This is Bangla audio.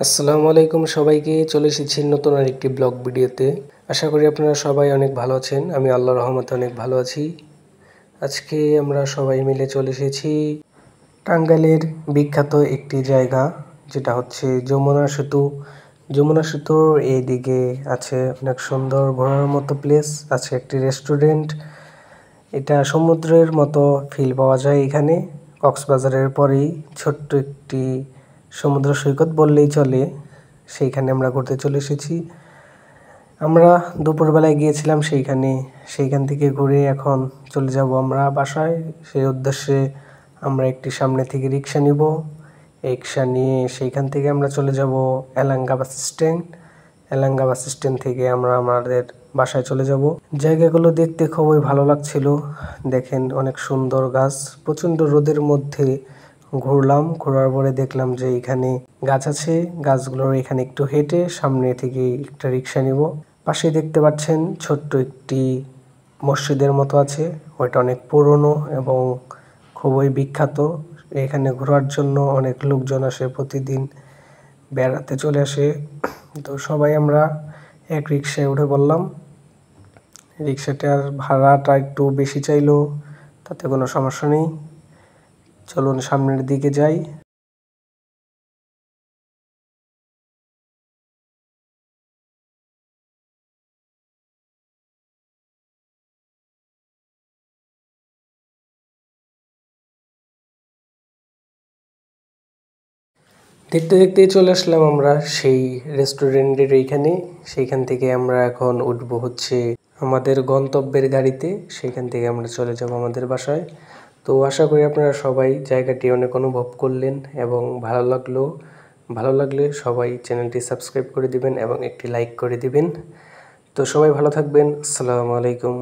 আসসালামু আলাইকুম সবাইকে। চলে এসেছি নতুন আরেকটি ব্লগ ভিডিওতে। আশা করি আপনারা সবাই অনেক ভালো আছেন। আমি আল্লাহর রহমতে অনেক ভালো আছি। আজকে আমরা সবাই মিলে চলে এসেছি টাঙ্গাইলের বিখ্যাত একটি জায়গা, যেটা হচ্ছে যমুনা সেতু। যমুনা সেতুর এইদিকে আছে অনেক সুন্দর ঘোরার মতো প্লেস, আছে একটি রেস্টুরেন্ট। এটা সমুদ্রের মতো ফিল পাওয়া যায় এখানে। কক্সবাজারের পরেই ছোট্ট একটি সমুদ্র সৈকত বললেই চলে, সেইখানে আমরা ঘুরতে চলে এসেছি। আমরা দুপুরবেলায় গিয়েছিলাম সেইখান থেকে ঘুরে এখন চলে যাব আমরা বাসায়। সেই উদ্দেশ্যে আমরা একটি সামনে থেকে রিক্সা নিব। রিক্সা নিয়ে সেইখান থেকে আমরা চলে যাব Elanga bus stand. Elanga bus stand থেকে আমরা আমাদের বাসায় চলে যাব। জায়গাগুলো দেখতে খুবই ভালো লাগছিল। দেখেন অনেক সুন্দর গাছ, প্রচণ্ড রোদের মধ্যে ঘুরলাম। ঘোরার পরে দেখলাম যে এখানে গাছ আছে, গাছগুলোর এখানে একটু হেঁটে সামনে থেকে একটা রিক্সা নিব। পাশে দেখতে পাচ্ছেন ছোট্ট একটি মসজিদের মতো আছে, ওইটা অনেক পুরনো এবং খুবই বিখ্যাত। এখানে ঘোরার জন্য অনেক লোকজন আসে, প্রতিদিন বেড়াতে চলে আসে। তো সবাই আমরা এক রিক্সায় উঠে পড়লাম। রিক্সাটার ভাড়াটা একটু বেশি চাইলো, তাতে কোনো সমস্যা নেই। চলুন সামনের দিকে যাই। দেখতে দেখতেই চলে আসলাম আমরা সেই রেস্টুরেন্টের এইখানে। সেইখান থেকে আমরা এখন উঠবো হচ্ছে আমাদের গন্তব্যের গাড়িতে। সেইখান থেকে আমরা চলে যাব আমাদের বাসায়। তো আশা করি আপনারা সবাই জায়গাটি অনেক অনুভব করলেন এবং ভালো লাগলে সবাই চ্যানেলটি সাবস্ক্রাইব করে দিবেন এবং একটি লাইক করে দিবেন। তো সবাই ভালো থাকবেন। আসসালামু আলাইকুম।